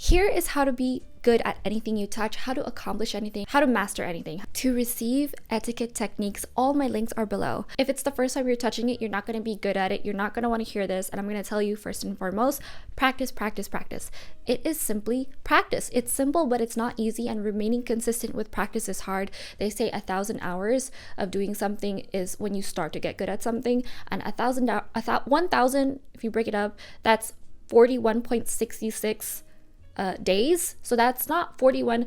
Here is how to be good at anything you touch, how to accomplish anything, how to master anything. To receive etiquette techniques, all my links are below. If it's the first time you're touching it, you're not going to be good at it. You're not going to want to hear this. And I'm going to tell you first and foremost, practice, practice, practice. It is simply practice. It's simple, but it's not easy. And remaining consistent with practice is hard. They say 1,000 hours of doing something is when you start to get good at something. And 1,000, if you break it up, that's 41.66 days. So that's not 1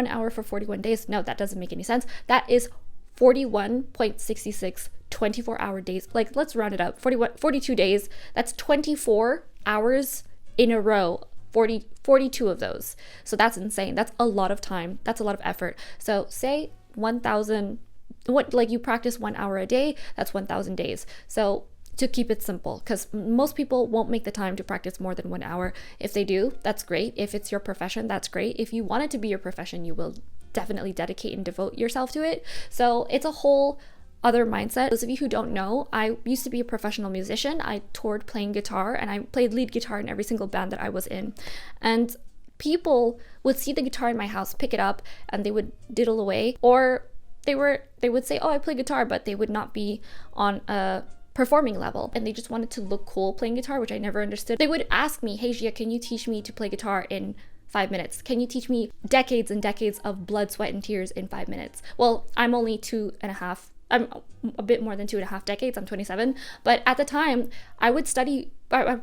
hour for 41 days. No, that doesn't make any sense. That is 41.66 24-hour days. Like, let's round it up. 42 days. That's 24 hours in a row. 42 of those. So that's insane. That's a lot of time. That's a lot of effort. So say 1,000, you practice 1 hour a day, that's 1,000 days. So to keep it simple, because most people won't make the time to practice more than 1 hour. If they do, that's great. If it's your profession, that's great. If you want it to be your profession, you will definitely dedicate and devote yourself to it. So it's a whole other mindset. Those of you who don't know, I used to be a professional musician. I toured playing guitar, and I played lead guitar in every single band that I was in. And people would see the guitar in my house, pick it up, and they would diddle away, or they would say, oh, I play guitar, but they would not be on a performing level, and they just wanted to look cool playing guitar, which I never understood. They would ask me, hey Gia, can you teach me to play guitar in 5 minutes? Can you teach me decades and decades of blood, sweat, and tears in 5 minutes? Well, I'm only 2.5, I'm a bit more than 2.5 decades, I'm 27, but at the time I would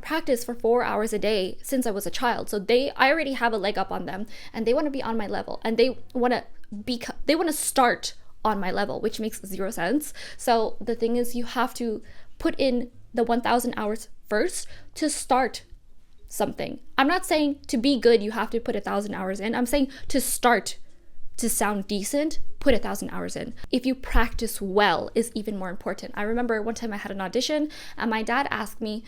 practice for 4 hours a day since I was a child. So I already have a leg up on them, and they want to be on my level, and they want to start on my level, which makes zero sense. So the thing is, you have to put in the 1,000 hours first to start something. I'm not saying to be good, you have to put 1,000 hours in. I'm saying to start to sound decent, put 1,000 hours in. If you practice well is even more important. I remember one time I had an audition, and my dad asked me,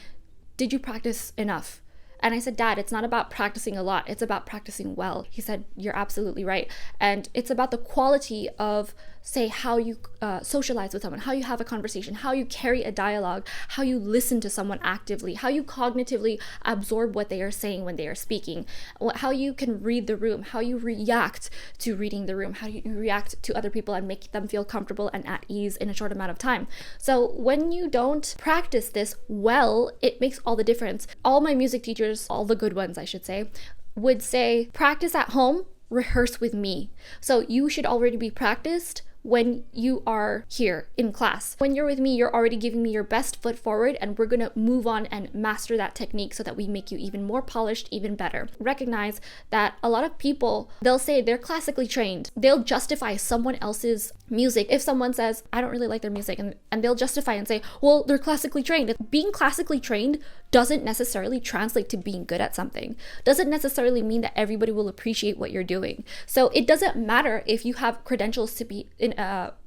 did you practice enough? And I said, Dad, it's not about practicing a lot. It's about practicing well. He said, you're absolutely right. And it's about the quality of, say, how you socialize with someone, how you have a conversation, how you carry a dialogue, how you listen to someone actively, how you cognitively absorb what they are saying when they are speaking, how you can read the room, how you react to reading the room, how you react to other people and make them feel comfortable and at ease in a short amount of time. So when you don't practice this well, it makes all the difference. All my music teachers, all the good ones I should say, would say, practice at home, rehearse with me. So you should already be practiced when you are here in class. When you're with me, you're already giving me your best foot forward, and we're gonna move on and master that technique so that we make you even more polished, even better. Recognize that a lot of people, they'll say they're classically trained. They'll justify someone else's music. If someone says, I don't really like their music, and they'll justify and say, well, they're classically trained. Being classically trained doesn't necessarily translate to being good at something. Doesn't necessarily mean that everybody will appreciate what you're doing. So it doesn't matter if you have credentials to be in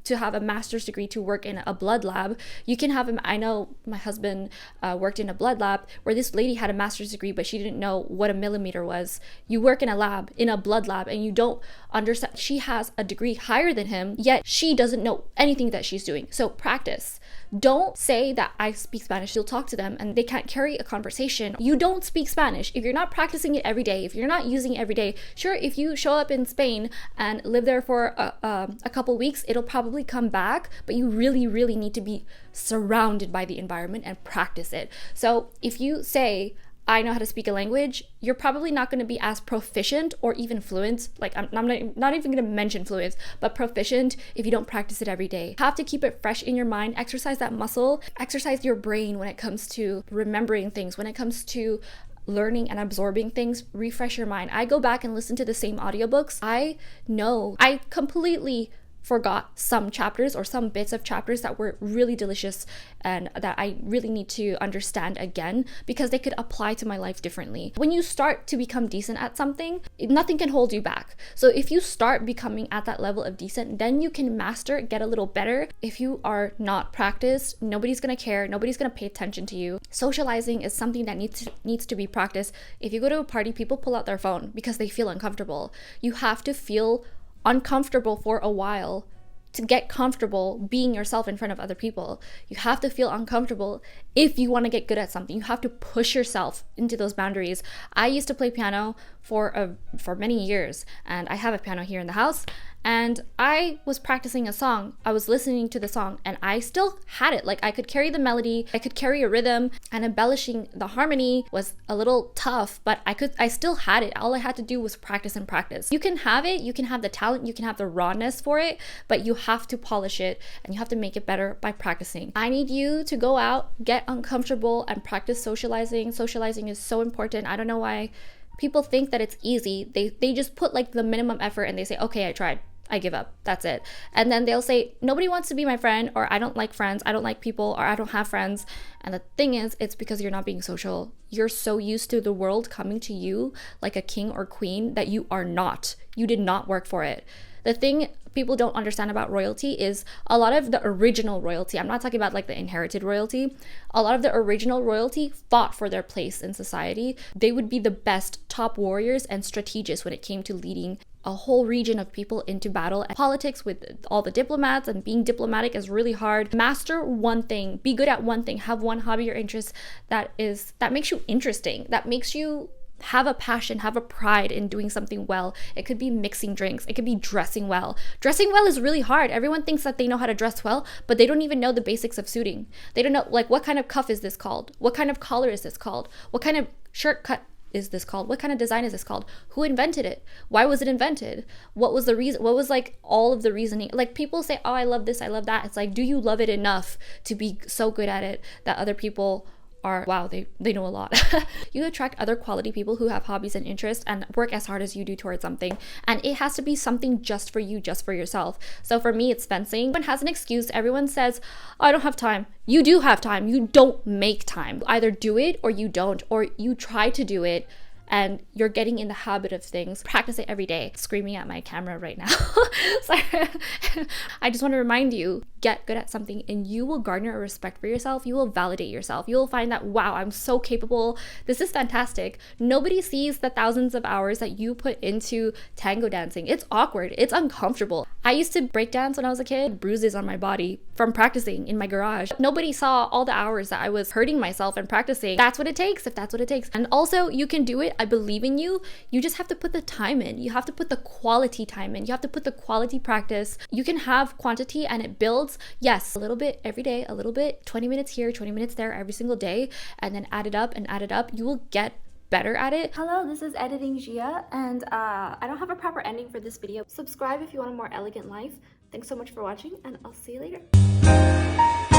to have a master's degree to work in a blood lab. You can have I know my husband worked in a blood lab where this lady had a master's degree, but she didn't know what a millimeter was. You work in a blood lab, and you don't understand. She has a degree higher than him, yet she doesn't know anything that she's doing. So practice. Don't say that I speak Spanish. You'll talk to them and they can't carry a conversation. You don't speak Spanish. If you're not practicing it every day, if you're not using it every day, sure, if you show up in Spain and live there for a couple weeks, it'll probably come back, but you really, really need to be surrounded by the environment and practice it. So if you say, I know how to speak a language, you're probably not going to be as proficient or even fluent. Like I'm not even going to mention fluent, but proficient if you don't practice it every day. You have to keep it fresh in your mind, exercise that muscle, exercise your brain when it comes to remembering things, when it comes to learning and absorbing things. Refresh your mind. I go back and listen to the same audiobooks. I know I completely forgot some chapters or some bits of chapters that were really delicious and that I really need to understand again because they could apply to my life differently. When you start to become decent at something, nothing can hold you back. So if you start becoming at that level of decent, then you can master, get a little better. If you are not practiced, nobody's gonna care, nobody's gonna pay attention to you. Socializing is something that needs to be practiced. If you go to a party, people pull out their phone because they feel uncomfortable. You have to feel uncomfortable for a while to get comfortable being yourself in front of other people. You have to feel uncomfortable if you want to get good at something. You have to push yourself into those boundaries. I used to play piano for many years, and I have a piano here in the house, and I was practicing a song. I was listening to the song and I still had it. Like, I could carry the melody, I could carry a rhythm, and embellishing the harmony was a little tough, but I still had it. All I had to do was practice and practice. You can have it, you can have the talent, you can have the rawness for it, but you have to polish it and you have to make it better by practicing. I need you to go out, get uncomfortable, and practice socializing. Socializing is so important. I don't know why people think that it's easy. They just put like the minimum effort and they say, okay, I tried, I give up, that's it. And then they'll say, nobody wants to be my friend, or I don't like friends, I don't like people, or I don't have friends. And the thing is, it's because you're not being social. You're so used to the world coming to you like a king or queen that you are not. You did not work for it. The thing people don't understand about royalty is a lot of the original royalty, I'm not talking about like the inherited royalty, a lot of the original royalty fought for their place in society. They would be the best top warriors and strategists when it came to leading a whole region of people into battle. And politics with all the diplomats, and being diplomatic is really hard. Master one thing, be good at one thing, have one hobby or interest that makes you interesting, that makes you have a passion, have a pride in doing something well. It could be mixing drinks, it could be dressing well. Dressing well is really hard. Everyone thinks that they know how to dress well, but they don't even know the basics of suiting. They don't know, like, what kind of cuff is this called? What kind of collar is this called? What kind of shirt cut is this called? What kind of design is this called? Who invented it? Why was it invented? What was the reason? What was like all of the reasoning? Like, people say, oh, I love this, I love that. It's like, do you love it enough to be so good at it that other people are, wow, they know a lot. You attract other quality people who have hobbies and interests and work as hard as you do towards something. And it has to be something just for you, just for yourself. So for me, it's fencing. Everyone has an excuse. Everyone says, oh, I don't have time. You do have time. You don't make time. Either do it or you don't, or you try to do it and you're getting in the habit of things. Practice it every day. Screaming at my camera right now. Sorry. I just want to remind you, get good at something and you will garner a respect for yourself. You will validate yourself. You will find that, wow, I'm so capable. This is fantastic. Nobody sees the thousands of hours that you put into tango dancing. It's awkward. It's uncomfortable. I used to break dance when I was a kid, bruises on my body from practicing in my garage. Nobody saw all the hours that I was hurting myself and practicing. That's what it takes, if that's what it takes. And also, you can do it. I believe in you. You just have to put the time in. You have to put the quality time in. You have to put the quality practice. You can have quantity and it builds. Yes, a little bit every day, a little bit, 20 minutes here, 20 minutes there every single day, and then add it up and add it up. You will get better at it. Hello, this is Editing Gia, and I don't have a proper ending for this video. Subscribe if you want a more elegant life. Thanks so much for watching, and I'll see you later.